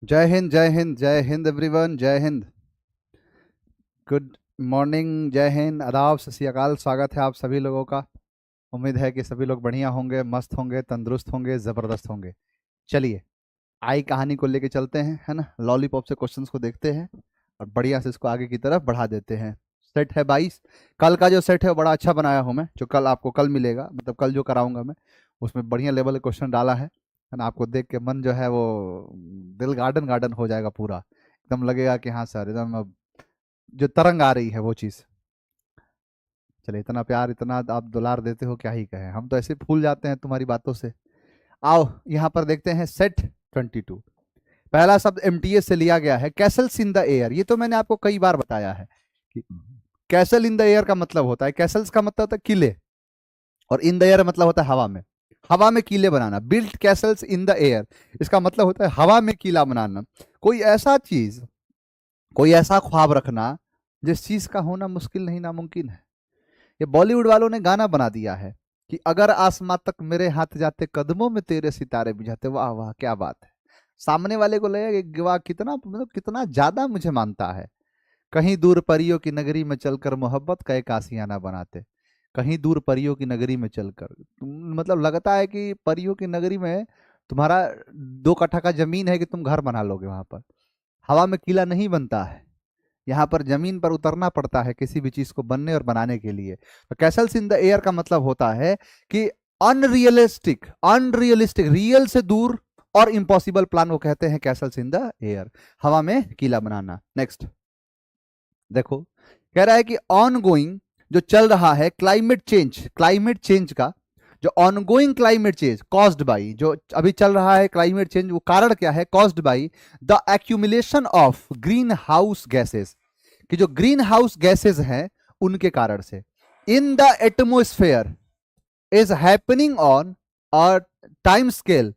जय हिंद जय हिंद जय हिंद एवरीवन, जय हिंद। गुड मॉर्निंग, जय हिंद, आदाब, सत श्री अकाल। स्वागत है आप सभी लोगों का। उम्मीद है कि सभी लोग बढ़िया होंगे, मस्त होंगे, तंदुरुस्त होंगे, ज़बरदस्त होंगे। चलिए, आई कहानी को लेके चलते हैं, है ना। लॉलीपॉप से क्वेश्चंस को देखते हैं और बढ़िया से इसको आगे की तरफ बढ़ा देते हैं। सेट है 22। कल का जो सेट है वो बड़ा अच्छा बनाया हूँ मैं, जो कल आपको कल मिलेगा, मतलब कल जो कराऊंगा मैं, उसमें बढ़िया लेवल के क्वेश्चन डाला है ना। आपको देख के मन जो है वो दिल गार्डन गार्डन हो जाएगा पूरा। एकदम लगेगा कि हाँ सर, एकदम अब जो तरंग आ रही है वो चीज़। चलिए, इतना प्यार, इतना आप दुलार देते हो, क्या ही कहें, हम तो ऐसे फूल जाते हैं तुम्हारी बातों से। आओ यहाँ पर देखते हैं सेट 22। पहला शब्द एमटीएस से लिया गया है, कैसल्स इन द एयर। ये तो मैंने आपको कई बार बताया है कि कैसल इन द एयर का मतलब होता है, कैसल्स का मतलब होता है किले, और इन द एयर मतलब होता है हवा में। हवा में किले बनाना, built castles in the air, इसका मतलब होता है हवा में किला बनाना। कोई ऐसा चीज, कोई ऐसा ख्वाब रखना जिस चीज का होना मुश्किल नहीं, नामुमकिन है। ये बॉलीवुड वालों ने गाना बना दिया है कि अगर आसमां तक मेरे हाथ जाते, कदमों में तेरे सितारे बुझाते। वाह वाह, क्या बात है। सामने वाले को लगेगा कि वाह, कितना मतलब कितना ज्यादा मुझे मानता है। कहीं दूर परियों की नगरी में चलकर मोहब्बत का एक आशियाना बनाते। कहीं दूर परियों की नगरी में चलकर, मतलब लगता है कि परियों की नगरी में तुम्हारा 2 कट्ठा का जमीन है कि तुम घर बना लोगे वहां पर। हवा में किला नहीं बनता है, यहाँ पर जमीन पर उतरना पड़ता है किसी भी चीज को बनने और बनाने के लिए। तो कैसल्स इन द एयर का मतलब होता है कि अनरियलिस्टिक, अनरियलिस्टिक, रियल से दूर और इम्पॉसिबल प्लान को कहते हैं कैसल्स इन द एयर, हवा में किला बनाना। नेक्स्ट देखो, कह रहा है कि ऑन गोइंग, जो चल रहा है, क्लाइमेट चेंज, क्लाइमेट चेंज का जो ongoing climate change caused by, जो अभी चल रहा है क्लाइमेट चेंज, वो कारण क्या है, caused by the accumulation of green house gases, कि जो ग्रीन हाउस गैसेस हैं उनके कारण से, in the atmosphere, is happening on a time scale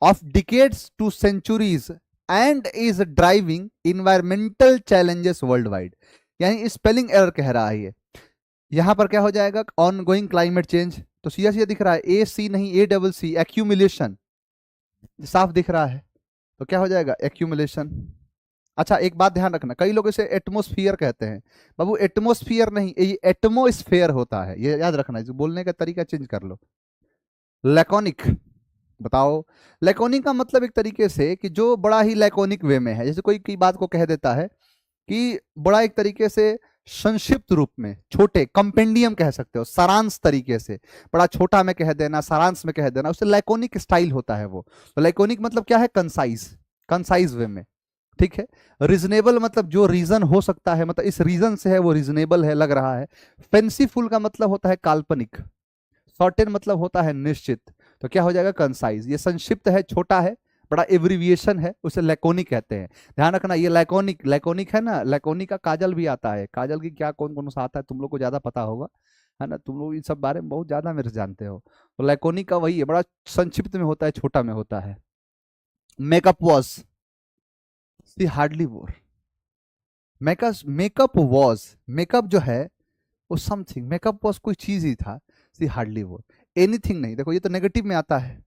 of decades to centuries and is driving environmental challenges world wide. यानी spelling error कह रहा है ये। यहां पर क्या हो जाएगा, ऑन गोइंग क्लाइमेट चेंज, तो सीधा सीधा दिख रहा है, ए सी नहीं, ए डबल सी, एक्यूमुलेशन, साफ दिख रहा है। तो क्या हो जाएगा, एक्यूमुलेशन। अच्छा, एक बात ध्यान रखना, कई लोग इसे एटमोस्फियर कहते हैं। बाबू एटमोस्फियर नहीं, ये एटमोस्फेयर होता है, ये याद रखना, इसे बोलने का तरीका चेंज कर लो। लैकोनिक, बताओ। लैकोनिक का मतलब एक तरीके से कि जो बड़ा ही लैकोनिक वे में है, जैसे कोई की बात को कह देता है कि बड़ा एक तरीके से संक्षिप्त रूप में, छोटे कंपेंडियम कह सकते हो, सारांश तरीके से, बड़ा छोटा में कह देना, सारांश में कह देना, उससे लैकोनिक स्टाइल होता है वो। तो लैकोनिक मतलब क्या है, कंसाइज, कंसाइज वे में। ठीक है। रीजनेबल मतलब जो रीजन हो सकता है, मतलब इस रीजन से है वो रीजनेबल है, लग रहा है। फेंसीफुल का मतलब होता है काल्पनिक। शॉर्टेन मतलब होता है निश्चित। तो क्या हो जाएगा, कंसाइज। ये संक्षिप्त है, छोटा है, बड़ा एब्रीविएशन है, उसे लैकोनिक कहते हैं। ध्यान रखना, ये लैकोनिक, लैकोनिक है ना, लैकोनिक का काजल भी आता है। काजल की क्या कौन कौन सा आता है, तुम लोग को ज्यादा पता होगा, है ना, तुम लोग इन सब बारे में बहुत ज्यादा मेरे से जानते हो। तो लैकोनिक का वही है, बड़ा संक्षिप्त में होता है, छोटा में होता है। मेकअप वॉज, सी हार्डली वोर। मेकअप, मेकअप वॉज, मेकअप जो है वो समथिंग, मेकअप वॉज कोई चीज ही था, सी हार्डली वोर। एनीथिंग नहीं, देखो ये तो नेगेटिव में आता है,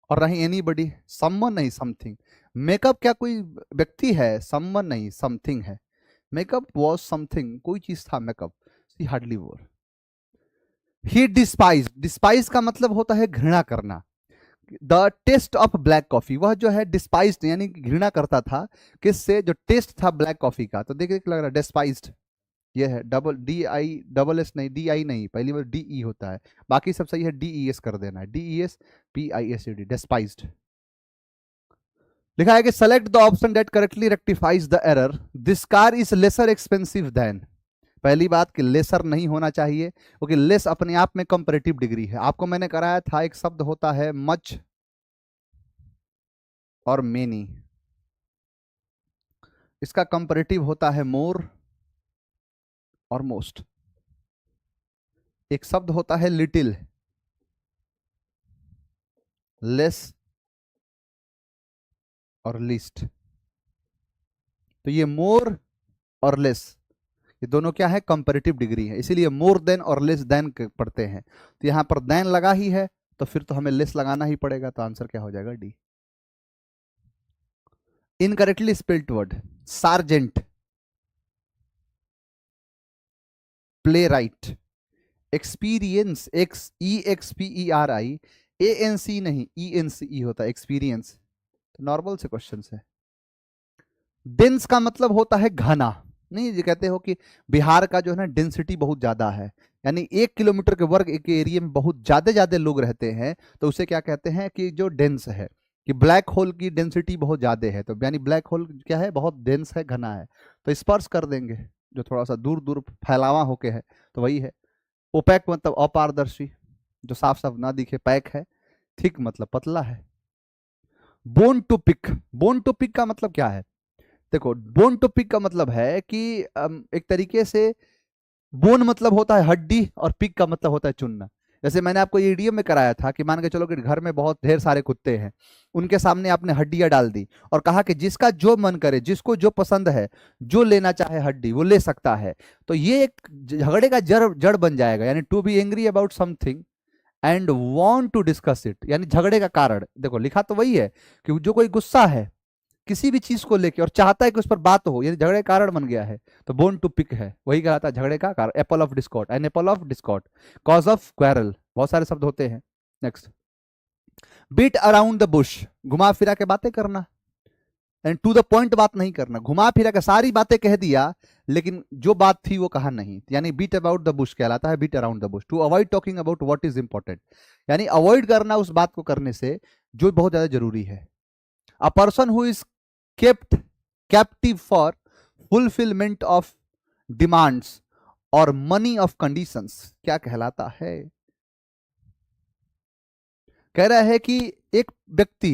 और रही एनी बडी, समवन नहीं, समथिंग। मेकअप क्या कोई व्यक्ति है, समवन नहीं, समथिंग है। मेकअप वॉज समथिंग, कोई चीज था मेकअप, सी हार्डली वोर। ही डिस्पाइज, डिस्पाइज का मतलब होता है घृणा करना। The taste of black coffee, वह जो है डिस्पाइज्ड यानी कि घृणा करता था, किससे, जो टेस्ट था ब्लैक कॉफी का। तो देखिए लग रहा है डिस्पाइज्ड, ये है double D I, double S नहीं, डी आई नहीं, पहली बार डी ई होता है, बाकी सब सही है, डी ई एस कर देना है, D E S P I S D, डिस्पाइज्ड। लिखा है कि select the option that correctly rectifies the error, this car is lesser expensive than. पहली बात कि लेसर नहीं होना चाहिए, क्योंकि लेस अपने आप में कंपैरेटिव डिग्री है। आपको मैंने कराया था, एक शब्द होता है मच और मेनी, इसका कंपैरेटिव होता है मोर और मोस्ट। एक शब्द होता है लिटिल, लेस और लिस्ट। तो ये मोर और लेस, ये दोनों क्या है, कंपैरेटिव डिग्री है, इसीलिए मोर देन और लेस देन पढ़ते हैं। तो यहां पर देन लगा ही है, तो फिर तो हमें लेस लगाना ही पड़ेगा, तो आंसर क्या हो जाएगा, D. Incorrectly spelled word, sergeant, play right, experience, EXPERI, ANC नहीं, ENCE होता है एक्सपीरियंस। तो नॉर्मल से क्वेश्चन है। डेंस का मतलब होता है घना, नहीं ये कहते हो कि बिहार का जो है ना डेंसिटी बहुत ज्यादा है, यानी 1 किलोमीटर के वर्ग एक एरिया में बहुत ज्यादा ज्यादा लोग रहते हैं, तो उसे क्या कहते हैं कि जो डेंस है, कि ब्लैक होल की डेंसिटी बहुत ज्यादा है, तो यानी ब्लैक होल क्या है, बहुत डेंस है, घना है। तो स्पर्श कर देंगे जो थोड़ा सा दूर दूर फैलावा होके है, तो वही है। ओपैक मतलब अपारदर्शी, जो साफ साफ ना दिखे, पैक है। थिक मतलब पतला है। Bone to pick, bone to pick का मतलब क्या है? देखो, बोन टू पिक का मतलब है कि एक तरीके से बोन मतलब होता है हड्डी, और पिक का मतलब होता है चुनना। जैसे मैंने आपको ये ईडीएम में कराया था कि मान के चलो कि घर में बहुत ढेर सारे कुत्ते हैं, उनके सामने आपने हड्डियां डाल दी और कहा कि जिसका जो मन करे, जिसको जो पसंद है, जो लेना चाहे हड्डी वो ले सकता है। तो ये एक झगड़े का जड़ जड़ बन जाएगा, यानी to be angry about something and want to discuss it, यानी झगड़े का कारण। देखो लिखा तो वही है कि जो कोई गुस्सा है किसी भी चीज को लेके और चाहता है कि उस पर बात हो, यानी झगड़े का कारण बन गया है, तो बोन टू पिक है, वही कहलाता है झगड़े का कारण। Apple of discord, an apple of discord, cause of quarrel, बहुत सारे शब्द होते हैं। Next, beat around the bush, घुमा फिरा के बातें करना, एंड टू द पॉइंट बात नहीं करना। घुमा फिरा के सारी बातें कह दिया लेकिन जो बात थी वो कहा नहीं, यानी बीट अबाउट द बुश कहलाता है, beat around the bush. To avoid talking about what is important, यानी अवॉइड करना उस बात को करने से जो बहुत ज्यादा जरूरी है। A person who is kept captive for fulfillment of demands और money of conditions क्या कहलाता है? कह रहा है कि एक व्यक्ति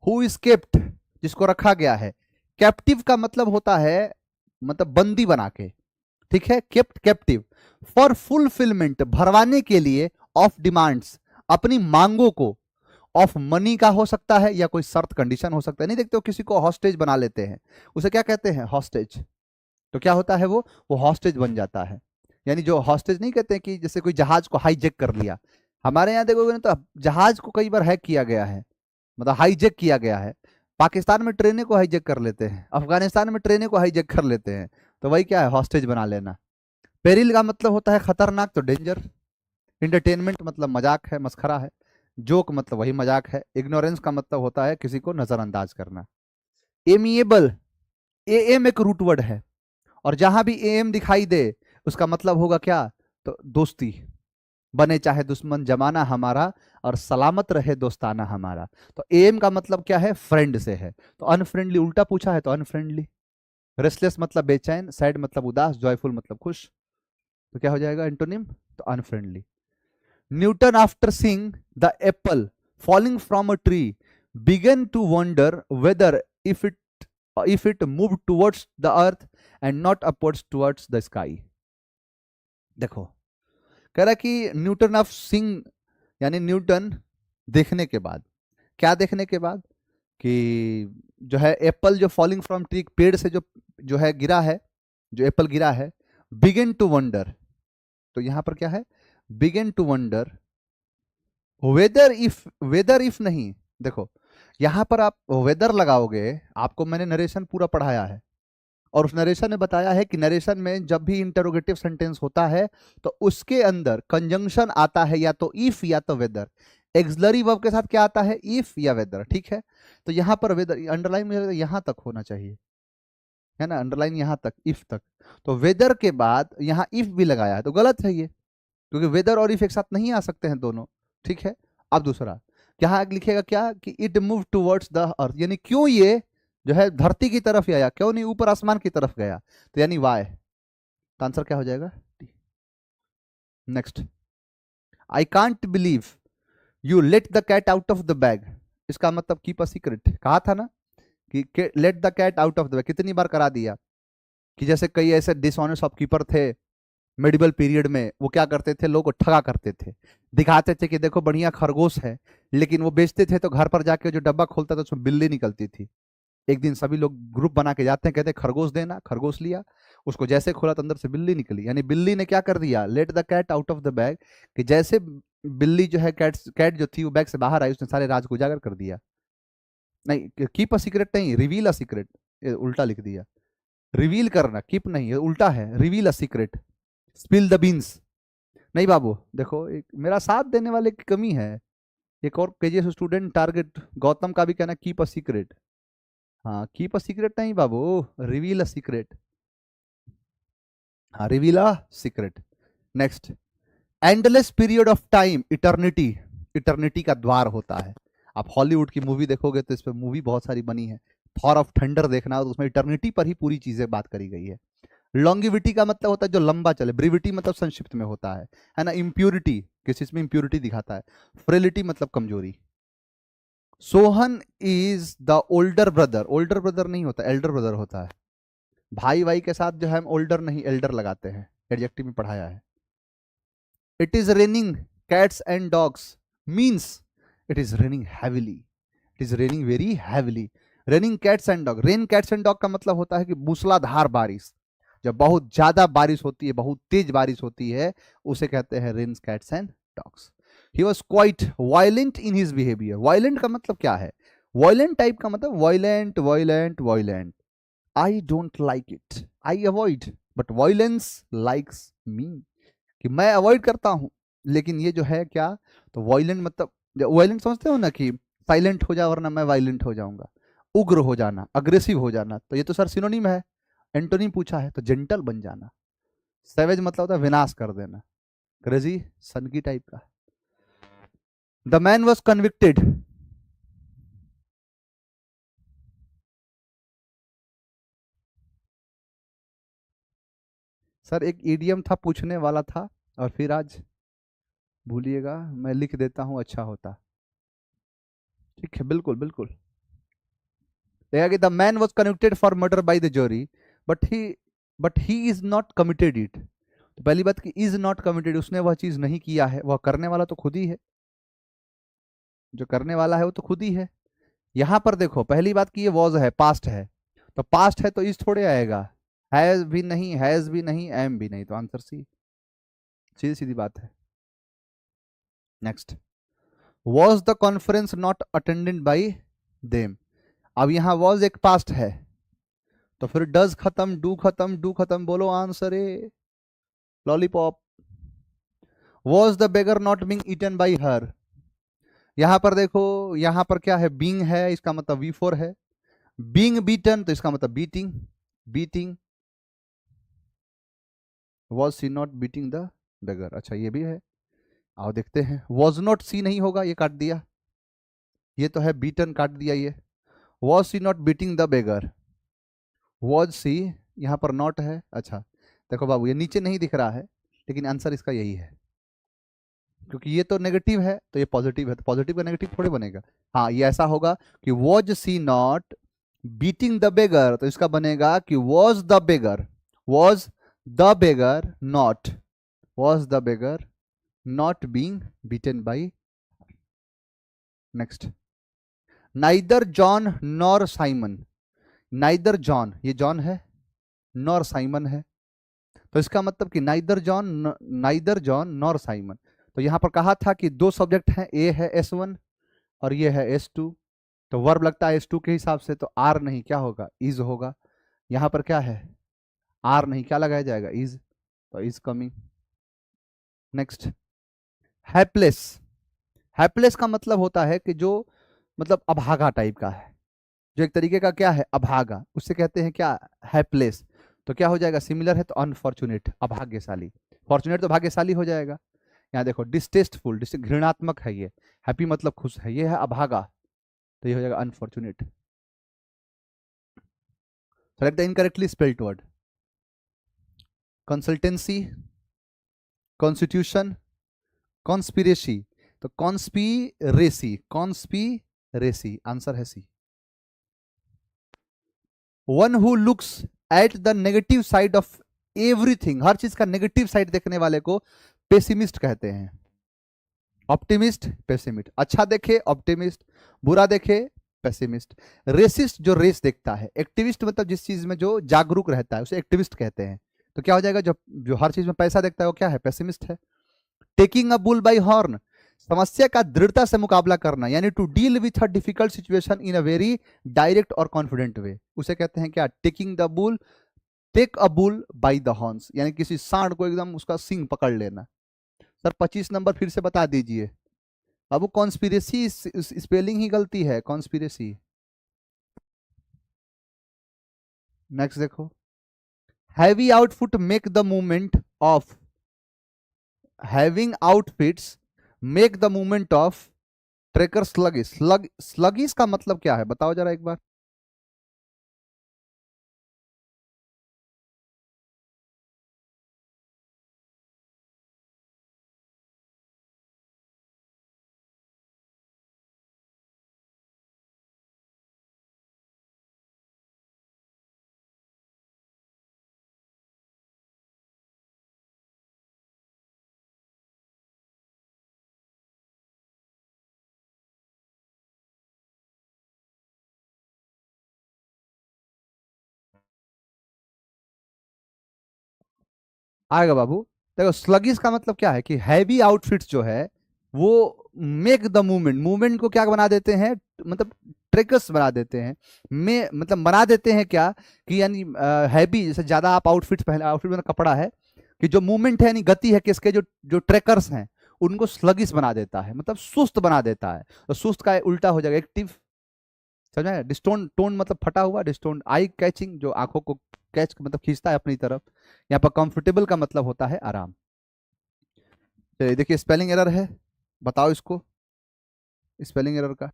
हु इज केप्ट, जिसको रखा गया है, कैप्टिव का मतलब होता है मतलब बंदी बना के, ठीक है, केप्ट कैप्टिव, फॉर फुलफिलमेंट भरवाने के लिए, ऑफ डिमांड्स अपनी मांगों को, ऑफ मनी का हो सकता है या कोई शर्त कंडीशन हो सकता है। नहीं देखते हो किसी को हॉस्टेज बना लेते हैं, उसे क्या कहते हैं, हॉस्टेज। तो क्या होता है वो हॉस्टेज बन जाता है। यानी जो हॉस्टेज नहीं कहते हैं कि जैसे कोई जहाज को हाईजेक कर लिया, हमारे यहाँ देखोगे ना तो जहाज को कई बार हैक किया गया है, मतलब हाईजेक किया गया है। पाकिस्तान में ट्रेनें को हाईजेक कर लेते हैं, अफगानिस्तान में ट्रेनें को हाईजेक कर लेते हैं, तो वही क्या है, हॉस्टेज बना लेना। पेरिल का मतलब होता है खतरनाक, तो डेंजर। इंटरटेनमेंट मतलब मजाक है, मस्खरा है। जोक मतलब वही मजाक है। इग्नोरेंस का मतलब होता है किसी को नजरअंदाज करना। एमिएबल, एएम एक रूट वर्ड है, और जहां भी एएम दिखाई दे उसका मतलब होगा क्या, तो दोस्ती। बने चाहे दुश्मन जमाना हमारा, और सलामत रहे दोस्ताना हमारा। तो एएम का मतलब क्या है, फ्रेंड से है। तो अनफ्रेंडली उल्टा पूछा है तो अनफ्रेंडली। रेस्टलेस मतलब बेचैन, सैड मतलब उदास, जॉयफुल मतलब खुश, तो क्या हो जाएगा एंटोनिम, तो unfriendly. Newton, after seeing the apple falling from a tree, began to wonder whether if it moved towards the earth and not upwards towards the sky. देखो, कह रहा कि न्यूटन ऑफ सिंग, यानी न्यूटन देखने के बाद, क्या देखने के बाद, कि जो है एप्पल जो फॉलिंग फ्रॉम ट्री, पेड़ से जो है गिरा है, जो एप्पल गिरा है, बिगिन टू वंडर, तो यहां पर क्या है, begin to wonder whether if नहीं। देखो यहां पर आप वेदर लगाओगे, आपको मैंने नरेशन पूरा पढ़ाया है, और उस नरेशन में बताया है कि नरेशन में जब भी इंटरोगेटिव सेंटेंस होता है तो उसके अंदर कंजंक्शन आता है, या तो इफ या तो वेदर। एक्सलरी वर्ब के साथ क्या आता है, इफ या वेदर, ठीक है। तो यहां पर वेदर अंडरलाइन में यहां तक होना चाहिए, है ना, अंडरलाइन यहां तक, इफ तक। तो वेदर के बाद यहां इफ भी लगाया है तो गलत है ये, क्योंकि वेदर और इफ एक साथ नहीं आ सकते हैं दोनों, ठीक है। अब दूसरा यहाँ लिखेगा क्या, कि it move towards the earth, यानी क्यों ये जो है धरती की तरफ आया, क्यों नहीं ऊपर आसमान की तरफ गया, तो यानी वाई। तो आंसर क्या हो जाएगा, next. I can't believe you let the cat out of the bag, इसका मतलब कीप अ सीक्रेट, कहा था ना कि let the cat out of the bag, कितनी बार करा दिया, कि जैसे कई ऐसे डिसऑनेस्ट शॉपकीपर थे मेडिवल पीरियड में, वो क्या करते थे, लोगों को ठगा करते थे, दिखाते थे कि देखो बढ़िया खरगोश है, लेकिन वो बेचते थे तो घर पर जाके जो डब्बा खोलता था उसमें बिल्ली निकलती थी। एक दिन सभी लोग ग्रुप बना के जाते हैं, कहते हैं खरगोश देना, खरगोश लिया, उसको जैसे खोला तो अंदर से बिल्ली निकली, यानी बिल्ली ने क्या कर दिया, let the cat out of the bag, कि जैसे बिल्ली जो है कैट जो थी वो बैग से बाहर आई, उसने सारे राज को उजागर कर दिया। नहीं, कीप अ सीक्रेट नहीं, रिवील अ सीक्रेट, उल्टा लिख दिया। रिवील करना, कीप नहीं, ये उल्टा है, reveal a secret. Spill the beans, नहीं बाबू देखो, एक मेरा साथ देने वाले की कमी है। एक और केजीएस स्टूडेंट टारगेट गौतम का भी कहना कीप अ सीक्रेट। हाँ, कीप अ सीक्रेट नहीं बाबू, रिवील अ सीक्रेट। हाँ, reveal a secret. Next, endless period of time, eternity, eternity का द्वार होता है। आप हॉलीवुड की मूवी देखोगे तो इस पर मूवी बहुत सारी बनी है। थॉर ऑफ थंडर देखना, और उसमें इटर्निटी पर ही पूरी चीजें बात करी गई है। लॉन्गिविटी का मतलब होता है जो लंबा चले, ब्रीविटी मतलब संक्षिप्त में होता है ना। इम्प्यूरिटी, किसी चीज में इम्प्यूरिटी दिखाता है। फ्रेलिटी मतलब कमजोरी। Sohan is the older brother, older brother नहीं होता, एल्डर ब्रदर होता है। भाई भाई के साथ जो है हम ओल्डर नहीं एल्डर लगाते हैं, एडजेक्टिव में पढ़ाया है। It is raining cats and dogs means it is raining heavily, it is raining very heavily. Raining cats and dog, rain cats and dog का मतलब होता है कि मूसलाधार बारिश, जब बहुत ज्यादा बारिश होती है, बहुत तेज बारिश होती है, उसे कहते हैं rain cats and dogs. He was quite violent in his behaviour, violent का मतलब क्या है? वायलेंट टाइप का मतलब violent violent violent. I don't like it, I avoid, but violence likes me, कि मैं अवॉइड करता हूं, लेकिन ये जो है क्या, तो वायलेंट मतलब, वायलेंट समझते हो ना, कि साइलेंट हो जा वरना मैं वायलेंट हो जाऊंगा। उग्र हो जाना, अग्रेसिव हो जाना, तो ये तो सर सिनोनिम है, एंटोनिम पूछा है, तो जेंटल बन जाना। सैवेज मतलब होता है विनाश कर देना, क्रेजी सनकी टाइप का। The man was convicted, sir एक ईडियम था, पूछने वाला था, और फिर आज भूलिएगा, मैं लिख देता हूं, अच्छा होता। ठीक है, बिल्कुल बिल्कुल। देखा कि the man was convicted for murder by the zari, but he but he is not committed it. तो पहली बात कि इज नॉट कमिटेड, उसने वह चीज नहीं किया है, वह करने वाला तो खुद ही है, जो करने वाला है वो तो खुद ही है। यहां पर देखो, पहली बात कि ये वॉज है, पास्ट है, तो पास्ट है तो इज थोड़े आएगा, हैज भी नहीं, हैज भी नहीं, एम भी नहीं, तो आंसर सी, सीधी सीधी बात है। Next, was the conference not attended by them. अब यहां वॉज एक पास्ट है, तो फिर डज खत्म, डू खत्म, डू खत्म, बोलो answer A, lollipop. Was the beggar not being eaten by her, यहां पर देखो, यहां पर क्या है, बीइंग है, इसका मतलब वी फोर है। बीइंग बीटन, तो इसका मतलब beating, beating. Was she not beating the beggar, अच्छा ये भी है। आओ देखते हैं, वॉज नॉट सी नहीं होगा, ये काट दिया, ये तो है बीटन, काट दिया ये। Was she not beating the beggar, was she, यहां पर नॉट है, अच्छा। देखो बाबू, ये नीचे नहीं दिख रहा है, लेकिन आंसर इसका यही है, क्योंकि ये तो नेगेटिव है तो ये पॉजिटिव है, तो पॉजिटिव का नेगेटिव थोड़े बनेगा। हाँ, ये ऐसा होगा कि was she not beating the beggar, तो इसका बनेगा कि was the beggar, was the beggar not, was the beggar not being beaten by. Next, neither John nor Simon, neither John, ये जॉन है, नॉर साइमन है, तो इसका मतलब कि neither John, neither John nor Simon. तो यहां पर कहा था कि दो सब्जेक्ट हैं, ए है S1 और ये है S2, तो वर्ब लगता है S2 के हिसाब से, तो आर नहीं, क्या होगा, इज होगा। यहां पर क्या है, आर नहीं, क्या लगाया जाएगा, इज, तो is coming. Next, hapless, hapless का मतलब होता है कि जो, मतलब अभागा टाइप का है, जो एक तरीके का क्या है, अभागा, उससे कहते हैं क्या, हैप्लेस। तो क्या हो जाएगा, सिमिलर है तो अनफॉर्चुनेट, अभाग्यशाली। फॉर्चुनेट तो भाग्यशाली हो जाएगा। यहाँ देखो, डिस्टेस्टफुल, घृणात्मक है ये, हैप्पी मतलब खुश है, ये है अभागा, तो ये हो जाएगा unfortunate. Select the incorrectly spelled word, consultancy, constitution, conspiracy, तो कॉन्स्पिरेसी, कॉन्स्पिरेसी, आंसर है C. One who looks at the negative side of everything, हर चीज का नेगेटिव साइड देखने वाले को पेसिमिस्ट कहते हैं। ऑप्टिमिस्ट, पेसिमिस्ट, अच्छा देखे ऑप्टिमिस्ट, बुरा देखे पेसिमिस्ट। रेसिस्ट, जो रेस देखता है। एक्टिविस्ट मतलब जिस चीज में जो जागरूक रहता है उसे एक्टिविस्ट कहते हैं। तो क्या हो जाएगा, जो जो हर चीज में पैसा देखता है वो क्या है, पेसिमिस्ट है। Taking a bull by horn, समस्या का दृढ़ता से मुकाबला करना, यानी to deal with a difficult situation in a very direct और कॉन्फिडेंट वे, उसे कहते हैं क्या? Taking the bull, take a bull by the horns, यानी किसी सांड को एकदम उसका सींग पकड़ लेना। सर 25 नंबर फिर से बता दीजिए। अब वो कॉन्स्पिरेसी स्पेलिंग ही गलती है, कॉन्स्पिरेसी। नेक्स्ट देखो, heavy outfit make the movement of, having outfits make the movement of trekker sluggish. Sluggish का मतलब क्या है बताओ जरा एक बार। आएगा बाबू। देखो स्लगिश का मतलब क्या है कि हैवी आउटफिट्स जो है वो मेक द मूवमेंट, मूवमेंट को क्या बना देते हैं, मतलब ट्रेकर्स बना देते हैं। में मतलब बना देते हैं क्या कि यानी हैवी, जैसे ज्यादा आप आउटफिट्स पहले, आउटफिट मतलब कपड़ा है कि जो मूवमेंट है यानी गति है किसके, जो जो ट्रेकर्स हैं उनको स्लगिश बना देता है, मतलब सुस्त बना देता है। तो सुस्त का उल्टा हो जाएगा एक्टिव, समझ में? डिस्टोन, टोन मतलब फटा हुआ, डिस्टोन आई कैचिंग, जो आंखों को कैच मतलब खींचता है अपनी तरफ। यहाँ पर कंफर्टेबल का मतलब होता है आराम। चलिए देखिए स्पेलिंग एरर है, बताओ इसको, स्पेलिंग एरर का।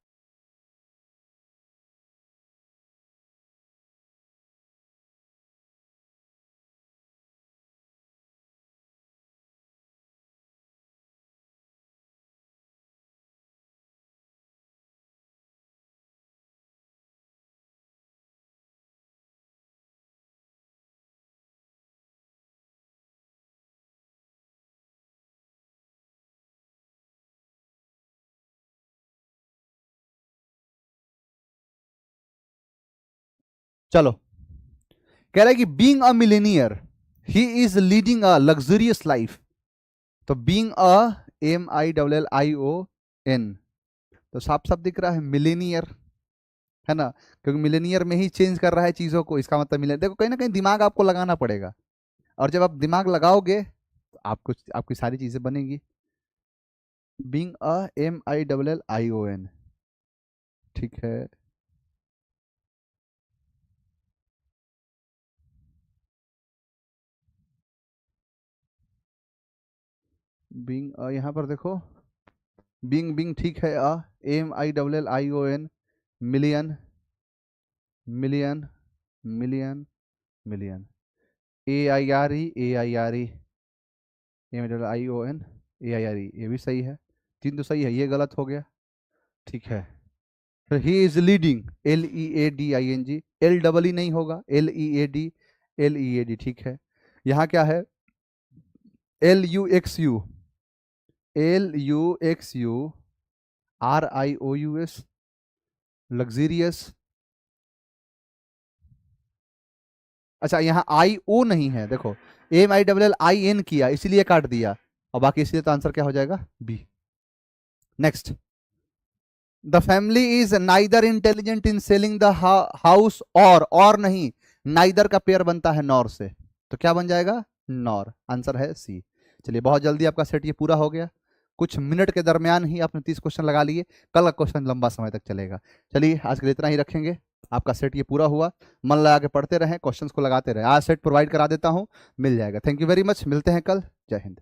चलो, कह रहा है कि being a millionaire he is leading a luxurious life. तो बीइंग अ, MILLION, तो साफ साफ दिख रहा है मिलेनियर, है ना? क्योंकि मिलेनियर में ही चेंज कर रहा है चीजों को, इसका मतलब मिले, देखो कहीं ना कहीं दिमाग आपको लगाना पड़ेगा, और जब आप दिमाग लगाओगे तो आपको आपकी सारी चीजें बनेंगी। बीइंग अ, MILLION, ठीक है। बीइंग यहाँ पर देखो, बीइंग बीइंग ठीक है, MILLION, million, million, million, million, AIRE, MILLION, AIRE, ये भी सही है, तीन तो सही है, ये गलत हो गया, ठीक है। फिर he is leading, LEADING, L double E नहीं होगा, LEAD, ठीक है। यहाँ क्या है, LUXU, LUXURIOUS, लग्जीरियस। अच्छा यहाँ IO नहीं है, देखो MILLIN किया इसीलिए काट दिया, और बाकी इसलिए तो आंसर क्या हो जाएगा, B. Next, the family is neither intelligent in selling the house, और नहीं, नाइदर का पेयर बनता है नॉर से, तो क्या बन जाएगा, नॉर, आंसर है सी। चलिए बहुत जल्दी आपका सेट ये पूरा हो गया, कुछ मिनट के दरमियान ही आपने 30 क्वेश्चन लगा लिए, कल का क्वेश्चन लंबा समय तक चलेगा। चलिए आज के लिए इतना ही रखेंगे, आपका सेट ये पूरा हुआ, मन लगा के पढ़ते रहें, क्वेश्चंस को लगाते रहें, आज सेट प्रोवाइड करा देता हूँ, मिल जाएगा। थैंक यू वेरी मच, मिलते हैं कल, जय हिंद।